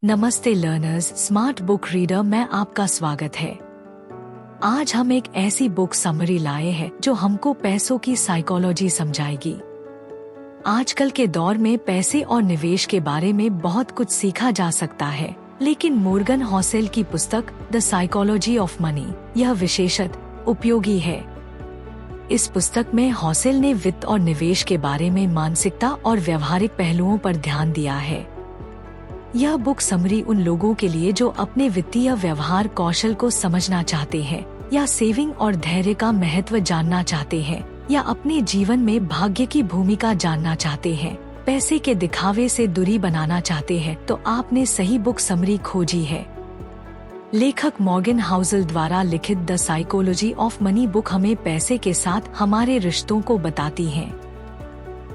नमस्ते learners, smart book reader में आपका स्वागत है। आज हम एक ऐसी बुक समरी लाए हैं जो हमको पैसों की साइकोलॉजी समझाएगी। आजकल के दौर में पैसे और निवेश के बारे में बहुत कुछ सीखा जा सकता है, लेकिन मोर्गन हॉसेल की पुस्तक द साइकोलॉजी ऑफ मनी यह विशेषत उपयोगी है। इस पुस्तक में हॉसेल ने वित्त और निवेश के बारे में मानसिकता और व्यवहारिक पहलुओं पर ध्यान दिया है। यह बुक समरी उन लोगों के लिए जो अपने वित्तीय व्यवहार कौशल को समझना चाहते हैं, या सेविंग और धैर्य का महत्व जानना चाहते हैं, या अपने जीवन में भाग्य की भूमिका जानना चाहते हैं, पैसे के दिखावे से दूरी बनाना चाहते हैं, तो आपने सही बुक समरी खोजी है। लेखक मॉर्गन हाउसेल द्वारा लिखित the psychology of money book हमें पैसे के साथ हमारे रिश्तों को बताती है।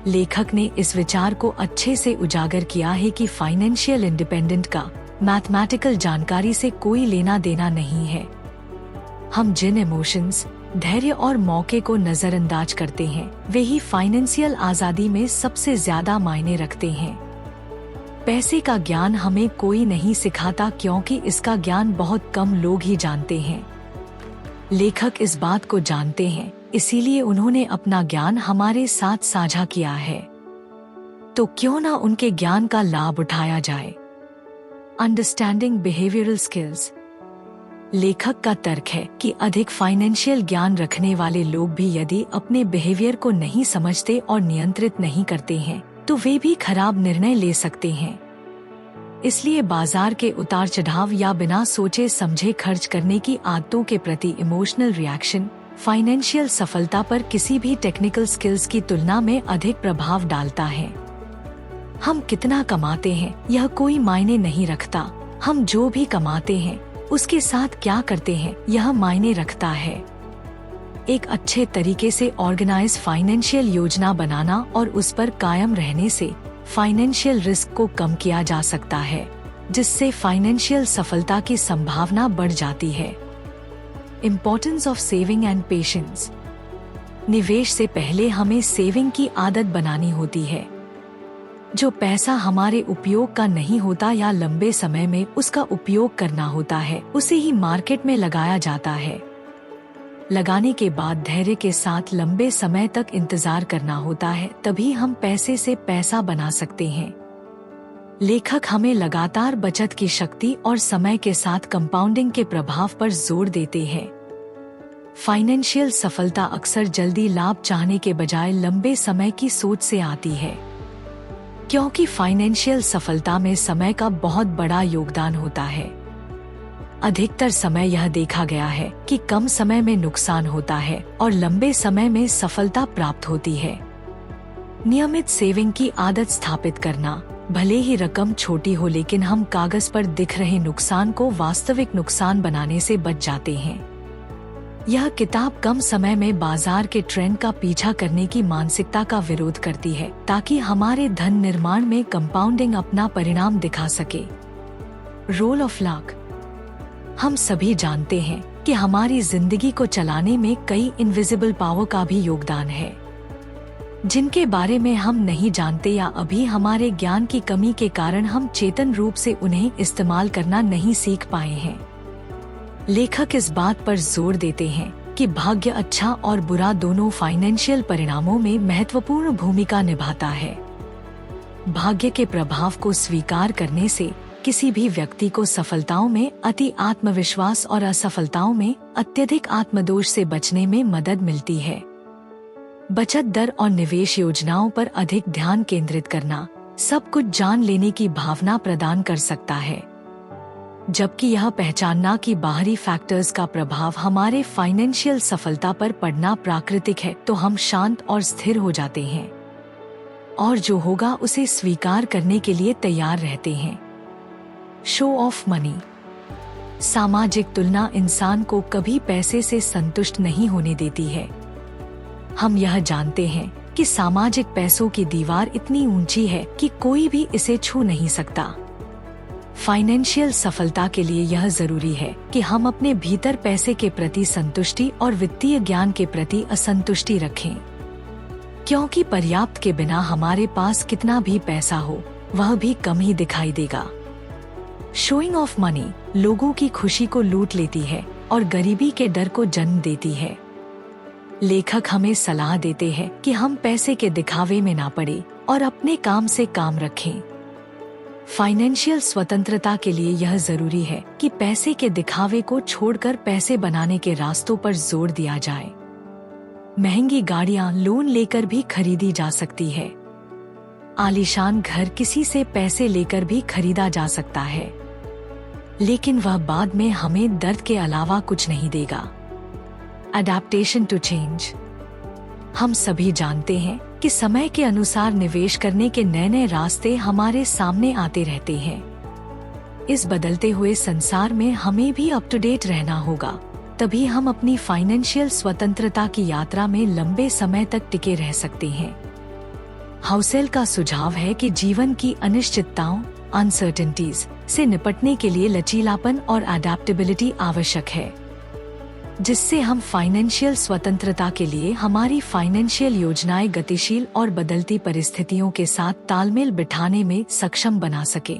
लेखक ने इस विचार को अच्छे से उजागर किया है कि फाइनेंशियल इंडिपेंडेंट का मैथमेटिकल जानकारी से कोई लेना देना नहीं है। हम जिन इमोशंस, धैर्य और मौके को नजरअंदाज करते हैं, वे ही फाइनेंशियल आजादी में सबसे ज्यादा मायने रखते हैं। पैसे का ज्ञान हमें कोई नहीं सिखाता, क्योंकि इसका ज्ञान बहुत कम लोग ही जानते हैं। लेखक इस बात को जानते हैं, इसीलिए उन्होंने अपना ज्ञान हमारे साथ साझा किया है। तो क्यों ना उनके ज्ञान का लाभ उठाया जाए। Understanding behavioural skills. लेखक का तर्क है कि अधिक फाइनेंशियल ज्ञान रखने वाले लोग भी यदि अपने बिहेवियर को नहीं समझते और नियंत्रित नहीं करते हैं, तो वे भी खराब निर्णय ले सकते हैं। इसलिए बाजार के उतार चढ़ाव या बिना सोचे समझे खर्च करने की आदतों के प्रति इमोशनल रिएक्शन फाइनेंशियल सफलता पर किसी भी टेक्निकल स्किल्स की तुलना में अधिक प्रभाव डालता है। हम कितना कमाते हैं यह कोई मायने नहीं रखता, हम जो भी कमाते हैं उसके साथ क्या करते हैं यह मायने रखता है। एक अच्छे तरीके से ऑर्गेनाइज फाइनेंशियल योजना बनाना और उस पर कायम रहने से फाइनेंशियल रिस्क को कम किया जा सकता है, जिससे फाइनेंशियल सफलता की संभावना बढ़ जाती है। Importance of saving and patience. निवेश से पहले हमें सेविंग की आदत बनानी होती है। जो पैसा हमारे उपयोग का नहीं होता या लंबे समय में उसका उपयोग करना होता है, उसे ही मार्केट में लगाया जाता है। लगाने के बाद धैर्य के साथ लंबे समय तक इंतजार करना होता है, तभी हम पैसे से पैसा बना सकते हैं। लेखक हमें लगातार बचत की शक्ति और समय के साथ कंपाउंडिंग के प्रभाव पर जोर देते हैं। फाइनेंशियल सफलता अक्सर जल्दी लाभ चाहने के बजाय लंबे समय की सोच से आती है, क्योंकि फाइनेंशियल सफलता में समय का बहुत बड़ा योगदान होता है। अधिकतर समय यह देखा गया है कि कम समय में नुकसान होता है और लंबे समय में सफलता प्राप्त होती है। नियमित सेविंग की आदत स्थापित करना। भले ही रकम छोटी हो, लेकिन हम कागज पर दिख रहे नुकसान को वास्तविक नुकसान बनाने से बच जाते हैं। यह किताब कम समय में बाजार के ट्रेंड का पीछा करने की मानसिकता का विरोध करती है, ताकि हमारे धन निर्माण में कंपाउंडिंग अपना परिणाम दिखा सके। Role of luck. हम सभी जानते हैं कि हमारी जिंदगी को चलाने में कई इनविजिबल पावर का भी योगदान है, जिनके बारे में हम नहीं जानते, या अभी हमारे ज्ञान की कमी के कारण हम चेतन रूप से उन्हें इस्तेमाल करना नहीं सीख पाए हैं। लेखक इस बात पर जोर देते हैं कि भाग्य अच्छा और बुरा दोनों फाइनेंशियल परिणामों में महत्वपूर्ण भूमिका निभाता है। भाग्य के प्रभाव को स्वीकार करने से किसी भी व्यक्ति को सफलताओं में अति आत्मविश्वास और असफलताओं में अत्यधिक आत्मदोष से बचने में मदद मिलती है। बचत दर और निवेश योजनाओं पर अधिक ध्यान केंद्रित करना सब कुछ जान लेने की भावना प्रदान कर सकता है, जबकि यह पहचानना कि बाहरी फैक्टर्स का प्रभाव हमारे फाइनेंशियल सफलता पर पड़ना प्राकृतिक है, तो हम शांत और स्थिर हो जाते हैं और जो होगा उसे स्वीकार करने के लिए तैयार रहते हैं। Show off money. सामाजिक तुलना इंसान को कभी पैसे से संतुष्ट नहीं होने देती है। हम यह जानते हैं कि सामाजिक पैसों की दीवार इतनी ऊंची है कि कोई भी इसे छू नहीं सकता। फाइनेंशियल सफलता के लिए यह जरूरी है कि हम अपने भीतर पैसे के प्रति संतुष्टि और वित्तीय ज्ञान के प्रति असंतुष्टि रखें, क्योंकि पर्याप्त के बिना हमारे पास कितना भी पैसा हो वह भी कम ही दिखाई देगा। शोइंग ऑफ मनी लोगों की खुशी को लूट लेती है और गरीबी के डर को जन्म देती है। लेखक हमें सलाह देते हैं कि हम पैसे के दिखावे में ना पड़े और अपने काम से काम रखें। फाइनेंशियल स्वतंत्रता के लिए यह जरूरी है कि पैसे के दिखावे को छोड़कर पैसे बनाने के रास्तों पर जोर दिया जाए। महंगी गाड़ियां लोन लेकर भी खरीदी जा सकती है। आलीशान घर किसी से पैसे लेकर भी खरीदा जा सकता है, लेकिन वह बाद में हमें दर्द के अलावा कुछ नहीं देगा। Adaptation to change. हम सभी जानते हैं कि समय के अनुसार निवेश करने के नए नए रास्ते हमारे सामने आते रहते हैं। इस बदलते हुए संसार में हमें भी अप टू डेट रहना होगा, तभी हम अपनी फाइनेंशियल स्वतंत्रता की यात्रा में लंबे समय तक टिके रह सकते हैं। हाउसेल का सुझाव है कि जीवन की अनिश्चितताओं अनसर्टेनिटीज से निपटने के लिए लचीलापन और अडैप्टेबिलिटी आवश्यक है, जिससे हम फाइनेंशियल स्वतंत्रता के लिए हमारी फाइनेंशियल योजनाएं गतिशील और बदलती परिस्थितियों के साथ तालमेल बिठाने में सक्षम बना सके।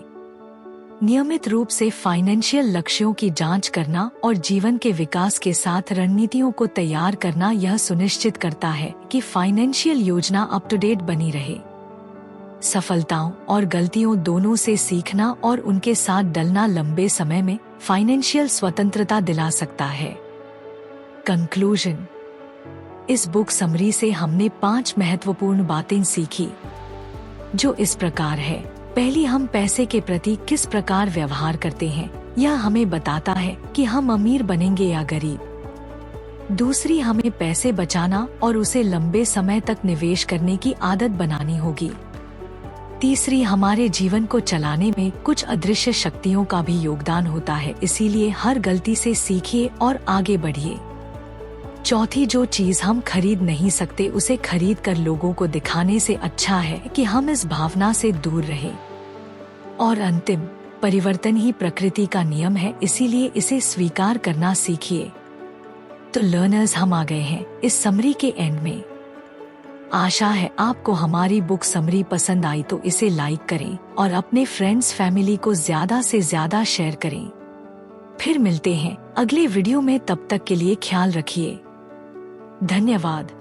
नियमित रूप से फाइनेंशियल लक्ष्यों की जांच करना और जीवन के विकास के साथ रणनीतियों को तैयार करना यह सुनिश्चित करता है कि फाइनेंशियल योजना अप टू डेट बनी रहे। सफलताओं और गलतियों दोनों से सीखना और उनके साथ डलना लंबे समय में फाइनेंशियल स्वतंत्रता दिला सकता है। कंक्लूजन। इस बुक समरी से हमने 5 महत्वपूर्ण बातें सीखी, जो इस प्रकार है। पहली, हम पैसे के प्रति किस प्रकार व्यवहार करते हैं यह हमें बताता है कि हम अमीर बनेंगे या गरीब। दूसरी, हमें पैसे बचाना और उसे लंबे समय तक निवेश करने की आदत बनानी होगी। तीसरी, हमारे जीवन को चलाने में कुछ अदृश्य शक्तियों का भी योगदान होता है, इसीलिए हर गलती से सीखिए और आगे बढ़िए। चौथी, जो चीज हम खरीद नहीं सकते उसे खरीद कर लोगों को दिखाने से अच्छा है कि हम इस भावना से दूर रहें। और अंतिम, परिवर्तन ही प्रकृति का नियम है, इसीलिए इसे स्वीकार करना सीखिए। तो लर्नर्स, हम आ गए हैं इस समरी के एंड में। आशा है आपको हमारी बुक समरी पसंद आई, तो इसे लाइक करें और अपने फ्रेंड्स फैमिली को ज्यादा से ज्यादा शेयर करें। फिर मिलते हैं अगले वीडियो में, तब तक के लिए ख्याल रखिए। धन्यवाद।